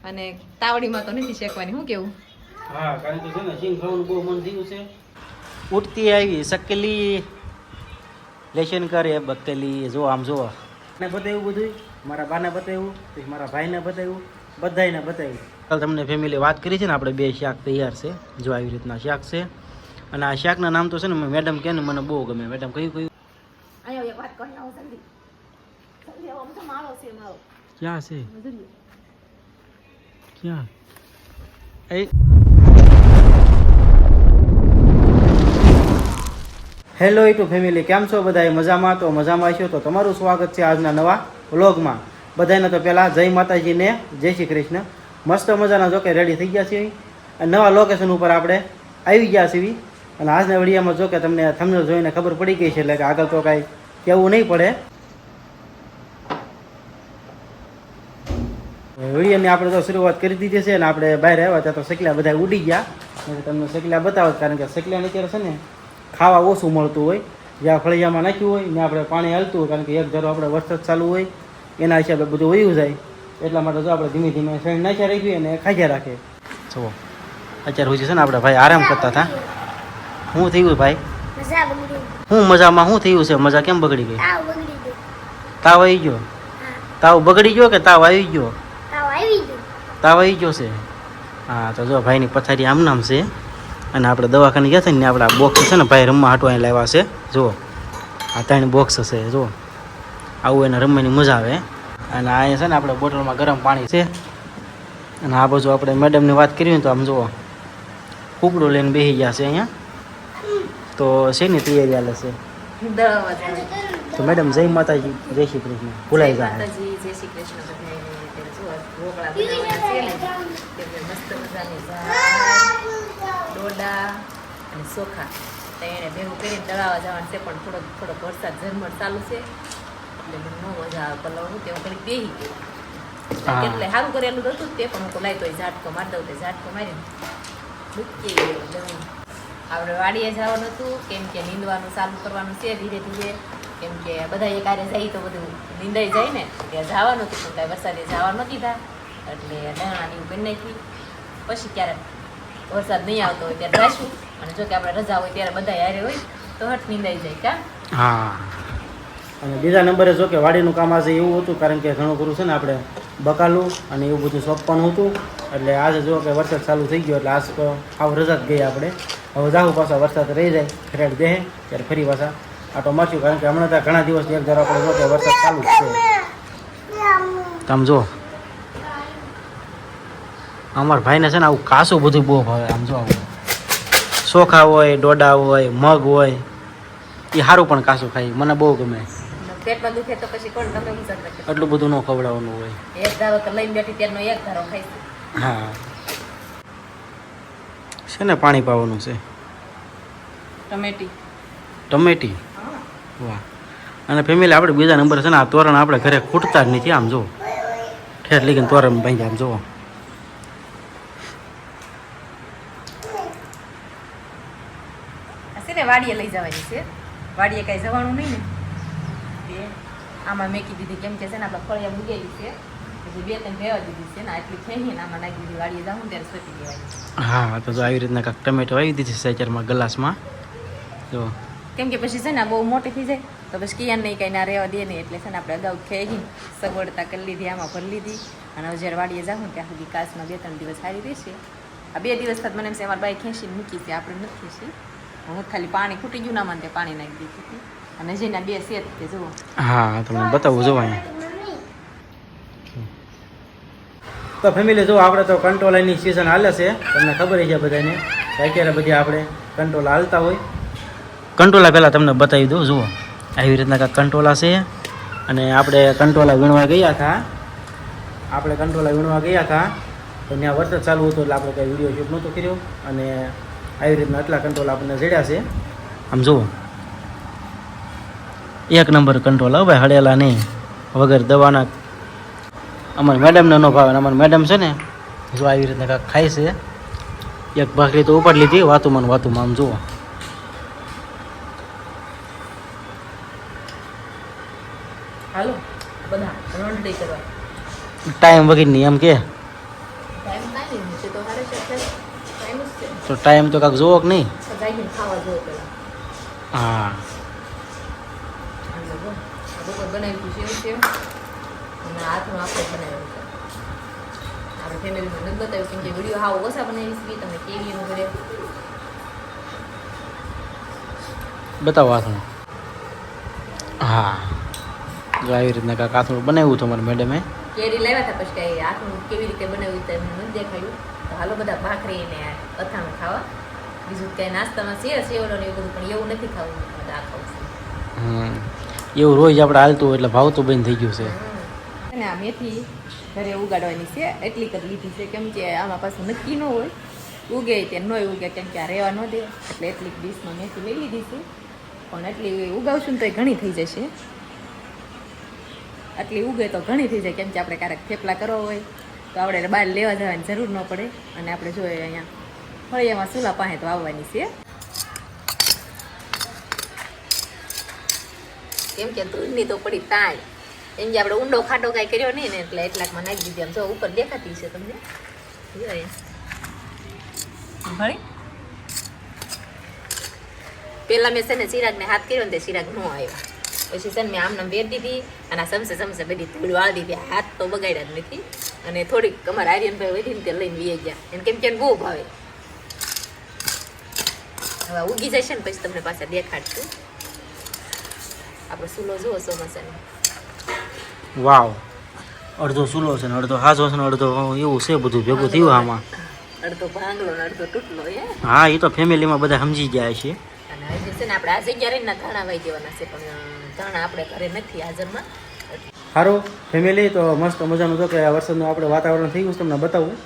અને તાવડીમાં તો નથી શેકવાની. શું કેવું? હા, કારણ કે છે ને સિંગ ખાવાનું બહુ મન થયું છે. ઉઠતી આવી શકલી લેશન કરે બકલી. જો આમ જો ને બતાવ્યું બધું, મારા બાને બતાવ્યું, પછી મારા ભાઈને બતાવ્યું, બધાને બતાવ્યું. કાલ તમને ફેમિલી વાત કરી છે ને, આપણે 2 શાક તૈયાર છે. જો આવી રીતના શાક છે. અને આ શાકના નામ તો છે ને મેડમ કહે ને મને બહુ ગમે. મેડમ કયું કયું? અહીંયા એક વાત કરી નાખો જલ્દી. જલ્દી આવો તો મારો છે મારો. ક્યાં છે? ક્યાં? એ હેલો યુટ્યુબ ફેમિલી, કેમ છો બધા? મજામાં? તો મજામાં છો તો તમારું સ્વાગત છે આજના નવા વ્લોગમાં. બધાને તો પહેલાં જય માતાજીને જય શ્રી કૃષ્ણ. મસ્ત મજાના જો કે રેડી થઈ ગયા છીએ અને નવા લોકેશન ઉપર આપણે આવી ગયા છીએ. અને આજના વિડીયોમાં જો કે તમને થંબનેલ જોઈને ખબર પડી ગઈ છે, એટલે કે આગળ તો કાંઈ કહેવું નહીં પડે. વિડીયોની આપણે તો શરૂઆત કરી દીધી છે અને આપણે બહાર આવ્યા ત્યાં તો સકલા બધા ઉડી ગયા. તમને સકલા બતાવો, કારણ કે સકલાને અત્યારે છે ને ખાવા ઓછું મળતું હોય. જ્યાં ફળિયામાં નાખ્યું હોય ને આપણે પાણી હાલતું હોય, કારણ કે એક ધારો આપણે વરસાદ ચાલુ હોય એના હિસાબે બધું વયું જાય. એટલા માટે જો આપણે ધીમે ધીમે શેણ નાખ્યા રાખીએ અને ખાઈ રાખે. જુઓ અત્યારે સુધી છે ને આપણે ભાઈ આરામ કરતા હતા. શું થયું ભાઈ? હું મજામાં? શું થયું છે? મજા કેમ બગડી ગઈ? તાવ આવી ગયો? તાવ બગડી ગયો કે તાવ આવી ગયો? તાવ આવી ગયો છે. હા, તો જો ભાઈની પથારી આમ નામ છે. અને આપણે દવાખાને ગયા હતા ને, આપણા બોક્સ છે ને ભાઈ રમવા હાટવા અહીં લાવ્યા છે. જુઓ આ 3 બોક્સ છે. જુઓ આવું એને રમવાની મજા આવે. અને અહીંયા છે ને આપણે બોટલમાં ગરમ પાણી છે. અને આ બાજુ આપણે મેડમની વાત કરી ને તો આમ જુઓ કૂકડું લઈને બેસી ગયા છે અહીંયા. તો શેની તૈયારી હાલે છે? તો મેડમ જય માતાજી જય શ્રી કૃષ્ણ. ભૂલાઈ જાય. જય શ્રી કૃષ્ણ. ઢોકળા બનાવવાના છે ને, મસ્ત મજાની ડોડા અને ચોખા તો એને ભેગું કરીને દળાવવા જવાનું છે. પણ થોડોક વરસાદ ઝરમર ચાલુ છે એટલે મને ન મજા આવે પલાવવાનું. તે હું ઘડીક બેસી ગઈ. એટલે સારું કરેલું હતું તે પણ હું લાવી તો ઝાટકો મારી દઉં. તે ઝાટકો મારીને મૂકી ગયો. આપણે વાડીએ જવાનું હતું, કેમ કે નીંદવાનું ચાલુ કરવાનું છે ધીરે ધીરે. કેમ કે બધા એક આરે જાય તો બધું નીંદાઈ જાય ને, ત્યાં જવાનું હતું પણ કાંઈ વરસાદે જવા ન દીધા. એટલે દણાની કરી નાખી. પછી ક્યારેક વરસાદ નહીં આવતો હોય ત્યારે જઈશું. અને જો કે આપણે રજા હોય ત્યારે બધા હારે હોય તો હટ નીંદાઈ જાય. ક્યાં? હા. અને બીજા નંબરે જો કે વાડીનું કામ આજે એવું હતું, કારણ કે ઘણું ખરું છે ને આપણે બકાલું અને એવું બધું સોંપવાનું હતું. એટલે આજે જો કે વરસાદ ચાલુ થઈ ગયો એટલે આજ તો આવ રજા જ ગઈ આપણે. હવે જાઉં પાછા વરસાદ રહી જાય ખરેડ દે ત્યારે ફરી પાછા આટો માર્યું, કારણ કે હમણાં ત્યાં ઘણા દિવસથી એક ધારો આપણે જો કે વરસાદ ચાલુ જ છે. આમ જો અમારા ભાઈને છે ને આવું કાસું બધું બહુ ભાવે. આમ જો આવું ચોખા હોય, ડોડા હોય, મગ હોય, એ સારું પણ કાસું ખાઈ મને બહુ ગમે. પેટમાં દુખે તો પછી કોણ તમે એટલું બધું ન ખવડાવવાનું હોય. એક ધારો તો લઈને બેઠી ત્યારનો એક ધારો ખાઈ. હા છે ને પાણી પાવાનું છે. ટમેટી. વાહ. અને ફેમિલી આપણે બીજા નંબર છે ને આ તોરણ આપણે ઘરે ખૂટતા જ નથી. આમ જો ઠેર લઈને તોરણ બાંધી. આમ જુઓ વાડીએ લઈ જવાની છે. વાડીએ કાંઈ જવાનું નહીં ને, તે આમાં મેકી દીધી. કેમ કે છે ને આપણે ફળિયા મૂકેલી છે, પછી 2-3 ભેવા દીધી છે ને, આટલી ખેંચીને આમાં નાખી દીધી. વાડીએ જાઉં ત્યારે સોંપી દેવાની. હા, તો જો આવી રીતના કાંઈક ટમેટો આવી દીધી સેચરમાં ગ્લાસમાં. જો કેમ કે પછી છે ને બહુ મોટી થઈ જાય તો પછી કિયાન નહીં કંઈ ના રહેવા દે નહીં. એટલે છે ને આપણે અગાઉ ખેંચીને સગવડતા કરી લીધી, આમાં ભરી લીધી. અને હવે જ્યારે વાડીએ જાઉં ત્યાં સુધી કાચમાં 2-3 દિવસ સારી રહેશે. આ 2 દિવસ થતાં મને એમ છે અમારા બાઈ ખેંચીને મૂકી છે, આપણે નથી ખેંચી. હું ખાલી પાણી ખૂટી ગયું ના મને તે પાણી નાખી દીધી હતી. અને જેના 2 સેત તે જુઓ. હા, તમને બતાવું જો અહીંયા. તો ફેમિલી જો આપણે તો કંટ્રોલરની સિઝન હાલે છે, તમને ખબર છે બધાને. અત્યારે બધી આપણે કંટ્રોલ હાલતા હોય. કંટ્રોલા પહેલાં તમને બતાવી દઉં. જુઓ આવી રીતના કાંઈક કંટ્રોલા છે. અને આપણે કંટ્રોલા વીણવા ગયા હતા. તો ત્યાં વરસાદ ચાલુ હતો એટલે આપણે કંઈ વિડીયો શૂટ નહોતો કર્યો. અને આવી રીતના આટલા કંટ્રોલ આપણને જડ્યા છે. આમ જુઓ 1 નંબર કંટ્રોલ હવે હળેલા નહીં, વગર દવાના. અમારી મેડમને ન ભાવે. અમારી મેડમ છે ને જો આવી રીતના કાંઈક ખાય છે. એક ભાખરી તો ઉપાડી લીધી વાતુમાં આમ જુઓ. હાલો બધા રોટલી કરવા ટાઈમ વગર નહીં એમ કે તો ટાઈમ તો કાંક જોવો કે નહીં? જાગીને ખાવા જોવો પેલા. હા બપોર બનાવ્યું હતું સેવ અને હાથનું આપણે બનાવ્યું છે. આપણે ફેમિલીમાં નથી બતાવ્યું કેમ કે વિડીયો હાવ ઓછા બનાવી છે તમને કેવી એનું ઘરે બતાવો હાથનું. હા જો આવી રીતના કાંક હાથનું બનાવ્યું હતું મારા મેડમે. કેરી લાવ્યા હતા પછી કાંઈ હાથનું કેવી રીતે બનાવ્યું તો એમને નથી દેખાયું. તો હાલો બધા ભાખરી ને અથાણું ખાવા. બીજું કાંઈ નાસ્તામાં છે સેવલો ને એવું બધું પણ એવું નથી ખાવું બધા આ ખાવું છે. એવું રોજ આપણે હાલતું એટલે ભાવતું બંધ થઈ ગયું છે. અને આ મેથી ઘરે ઉગાડવાની છે એટલી જ લીધી છે કેમ કે આમાં પાછું નક્કી ન હોય ઉગે તે ન ઉગે કેમ કે આ રહેવા ન દે એટલે એટલી ડીશમાં મેથી લઈ લીધી છે પણ એટલી ઉગાવશું ને તો ઘણી થઈ જશે. આટલી ઉગે તો ઘણી થઈ જાય કેમ કે આપણે ક્યારેક થેપલા કરવા હોય તો આપણે બહાર લેવા જવાની જરૂર ન પડે અને આપણે જોઈએ અહીંયા ફળિયામાં ચૂલા પાસે તો આવવાની છે કેમ કે દૂધની તો પડી તાણ એમ કે આપણે ઊંડો ખાટો કાંઈ કર્યો નહીં ને એટલે એટલાકમાં નાખી દીધી આમ જો ઉપર દેખાતી છે તમને ભણી પહેલાં મેં છે ને ચિરાગને હાથ કર્યો ને તે ચિરાગ ન આવ્યો પછી છે ને મેં આમને બેર દીધી અને આ સમસે બધી ધૂળ વાળી દીધી હાથ તો બગાડ્યા જ નથી અને થોડીક અમારા આર્યનભાઈ વધીને તે લઈને વી ગયા એને કેમ કે બહુ ભાવે હવે ઉગી જશે ને પછી તમને પાછા દેખાડશું. આપણે સૂલો જુઓ ચોમાસાનો. વાવ અડધો ચૂલો છે ને અડધો હાજો છે ને અડધો એવું છે બધું ભેગું થયું આમાં. અડધો ભાંગલો ને અડધો તૂટલો હા એ તો ફેમિલીમાં બધા સમજી જાય છે. અને હજી છે ને આપણે આ જગ્યા રહીને ધાણા વાઈ દેવાના છે પણ ધાણા આપણે ઘરે નથી હાજરમાં. સારું ફેમિલી તો મસ્ત મજાનું તો કે આ વરસાદનું આપણે વાતાવરણ થઈ ગયું છે તમને બતાવું.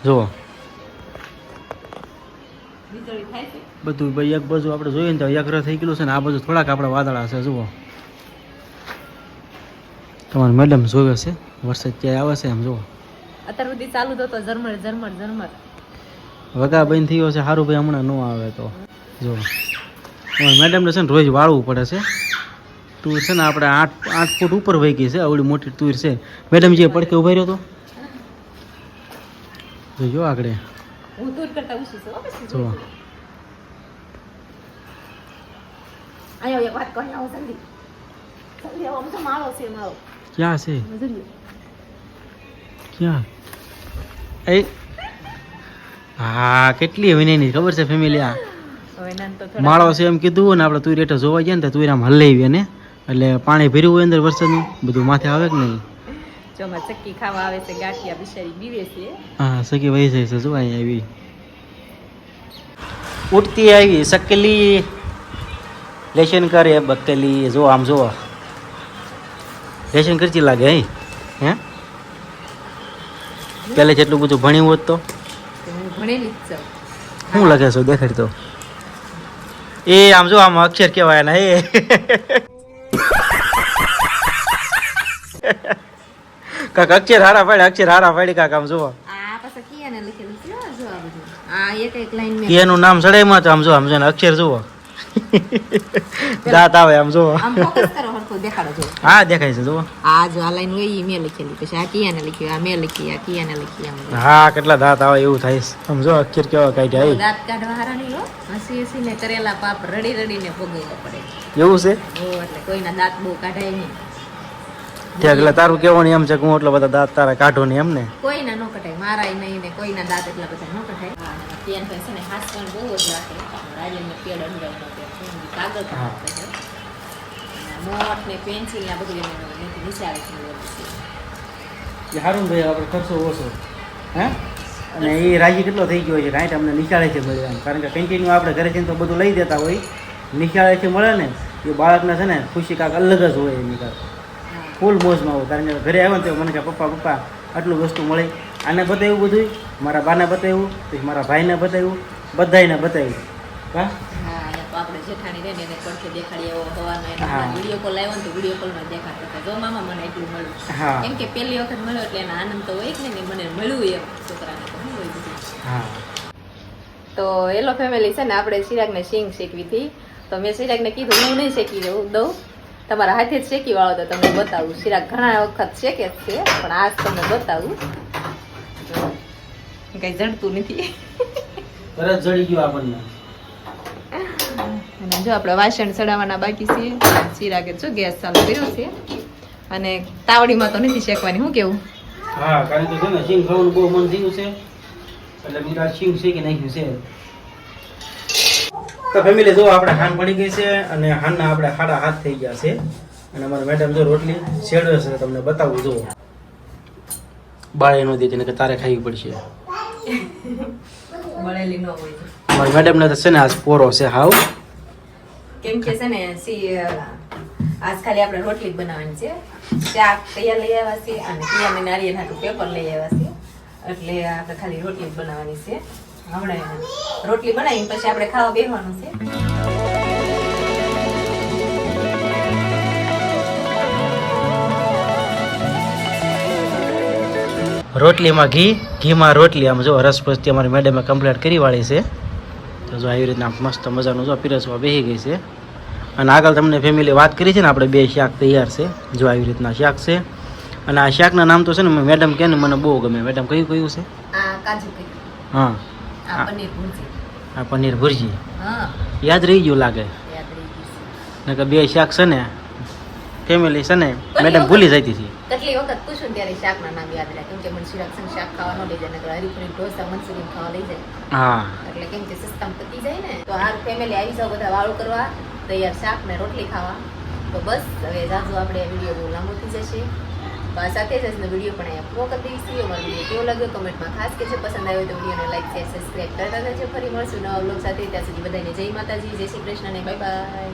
જુઓ વીજળી થાય છે બધું ભાઈ એક બાજુ આપણે જોઈએ ને તો યગ્ર થઈ ગયેલું છે ને આ બાજુ થોડાક આપણે વાદળા છે. જુઓ તમારે મેડમ જોવે છે વરસાદ ક્યાંય આવે છે એમ જુઓ અત્યાર સુધી ચાલુ તો હતો ઝરમર ઝરમર ઝરમર વગા બંધ થયો છે. સારું ભાઈ હમણાં ન આવે તો જુઓ મેડમને છે ને રોજ વાળવું પડે છે. તુર છે ને આપણે 8 ફૂટ ઉપર વહી ગઈ છે આવડી મોટી તુર છે. મેડમ જે પડકે ઉભા રહ્યો તો જોજો આગળ હું દૂર કરતા ઉછી છું જુઓ અહીંયા એક વાત કહી આવો સંદી આમ તો માળો છે માળો ક્યાં છે જોઈએ ક્યાં એ હા કેટલી વિનયની ખબર છે ફેમિલી આ હવે નાન તો માળો છે એમ કીધું ને આપણે તુર એટલે જોવા ગયા ને તો તુર આમ હલાવી ને એટલે પાણી ભર્યું હોય અંદર વરસાદનું બધું માથે આવે કે નહીં. ચોમાં ચક્કી ખાવા આવે છે ગાંઠિયા બિચારી બીવે છે હા સકી વહી જાય છે જો અહીંયા આવી ઉઠતી આવી સકેલી લેશન કરે બકેલી જો આમ જો લેશન કરતી લાગે હે પેલે જેટલું બધું ભણ્યું હોત તો હું ભણેલી જ છું. શું લખે છો દેખાડ તો એ આમ જો આમ અક્ષર કહેવાય ને એ કાક અક્ષર હારા પાડી કાક આમ જો આ પાછા કિયાને લખેલું છે જો આ બધું આ એક લાઈન મે એનું નામ સડાઈમાં તો આમ જો અક્ષર જુઓ દાંત આવે આમ જુઓ આમ ફોકસ કરો હરખો દેખાડો જો હા દેખાય છે જુઓ આ જો આ લાઈન હોય ઈ મે લખેલી પછી આ કિયાને લખ્યું આ મે લખી આ કિયાને લખી આમ હા કેટલા દાંત આવે એવું થાય છે આમ જો અક્ષર કેવા કાઢ્યા દાંત કાઢવા હારા નહીં હો હસી ને કરેલા પાપ રડીને ભોગવવા પડે એવું છે ઓ એટલે કોઈના દાંત બહુ કાઢાય નહીં ત્યાં એટલે તારું કેવાનું એમ છે કે હું એટલા બધા દાંત તારા કાઢો ને એમ ને કોઈના ન કઢાય મારાય નહીં ને કોઈના દાંત એટલા બધા ન કઢાય ત્યાં છે ને હાથ પણ બહુ જ રાખે રાજ્યને પેડ અંડાવનો કાગળ પણ આપે છે મોટ ને પેન્સિલ ને આ બધું એનાથી વિચારે છે સારું ભાઈ આપણે ખર્ચો ઓછો હે અને એ રાજી કેટલો થઈ ગયો છે કાંઈ અમને નિશાળે છે મળે એમ કારણ કે કન્ટિન્યુ આપણે ઘરે જઈને તો બધું લઈ દેતા હોય નિશાળેથી મળે ને એ બાળકને છે ને ખુશી કાંક અલગ જ હોય એની કાંક ફૂલ મોજમાં હોય કારણ કે ઘરે આવે ને તો મને કે પપ્પા આટલું વસ્તુ મળે આને બતાવ્યું બધું મારા બાને બતાવ્યું પછી મારા ભાઈને બતાવ્યું બધાને બતાવ્યું હા આપણે જેઠાણી રહે ને એને પડખે દેખાડીએ એવો હવાનો એને વિડીયો કોલ આવ્યો ને તો વિડીયો કોલમાં દેખાડતા હતા જો મામા મને એટલું મળ્યું કેમ કે પહેલી વખત મળ્યો એટલે એનો આનંદ તો હોય ને મને મળ્યું એમ છોકરાને તો શું હોય બધું. તો એલો ફેમિલી છે ને આપણે ચિરાગને સિંગ શેકવી હતી તો મેં ચિરાગને કીધું હું નહીં શેકી દઉં તમારા હાથે જ શેકી વાળો તો તમને બતાવું. ચિરાગ ઘણા વખત શેકે જ છે પણ આજ તમને બતાવું કઈ જડતું નથી તરત જડી ગયો આપણને. અને જો આપણે વાસણ ચડાવવાના બાકી છે. ચિરાગે જો ગેસ ચાલુ કર્યો છે અને તાવડીમાં તો નથી શેકવાની. શું કેવું? હા, કારણ કે છે ને સિંગ ખાવાનું બહુ મન થયું છે એટલે બીજા સિંગ શેકી નાખ્યું છે. તો ફેમિલી જો આપણે હાન પડી ગઈ છે અને હાનના આપણે 7:30 થઈ ગયા છે અને અમારા મેડમ જો રોટલી શેડવે છે. તમને બતાવું જો બાળી નો દેતી ને કે તારે ખાવી પડશે. બળેલી ન હોય અમારા મેડમને તો છે ને આજ પોરો છે હાવ. કેમ કે છે ને આજ ખાલી આપણે રોટલી જ બનાવવાની છે. શાક તૈયાર લઈ આવ્યા છે અને પિયાને નારિયેળ હાટું પેપર લઈ આવ્યા છે એટલે આપણે ખાલી રોટલી જ બનાવવાની છે. હમણાં રોટલી બનાવીને પછી આપણે ખાવા બેસવાનું છે. રોટલીમાં ઘીમાં રોટલી આમ જો રસપસથી અમારી મેડમે કમ્પ્લીટ કરી વાળી છે. તો જો આવી રીતના મસ્ત મજાનું જો પીરસવા બેસી ગઈ છે. અને આગળ તમને ફેમિલી વાત કરી છે ને આપણે 2 શાક તૈયાર છે. જો આવી રીતના શાક છે અને આ શાકના નામ તો છે ને મેડમ કહે ને મને બહુ ગમે. મેડમ કયું કયું છે? આ કાજુ કરી, હા, આ પનીર ભુરજી. આ પનીર ભુરજી હા, યાદ રહી ગયું લાગે. યાદ રહી ગઈ છે. ને કે 2 શાક છે ને ફેમિલી છે ને મેડમ ભૂલી જતી હતી. કેટલી વખત પૂછું ત્યારે શાકના નામ યાદ રહે. કેમ કે મને શિરાક્ષણ શાક ખાવા ન લઈ જાય ને હરીફરી ઢોસા મંચુરિયન ખાવા લઈ જાય. હા, એટલે કેમ કે સિસ્ટમ પતી જાય ને તો આ ફેમિલી આવી જાવ બધા વાળું કરવા તૈયાર શાક ને રોટલી ખાવા. તો બસ હવે જાજુ આપણે વિડીયો બહુ લાંબો થઈ જશે. તો આ સાથે જ વિડીયો પણ અહીંયા પૂરો કરી દઈશું. અમારો વિડીયો કેવો લાગ્યો કમેન્ટમાં ખાસ કે છે. પસંદ આવ્યો તો વિડીયોને લાઈક શેર સબસ્ક્રાઈબ કરતા રહેજો. ફરી મળશું નવા વ્લોગ સાથે. ત્યાં સુધી બધાને જય માતાજી, જય શ્રી કૃષ્ણ અને બાય બાય.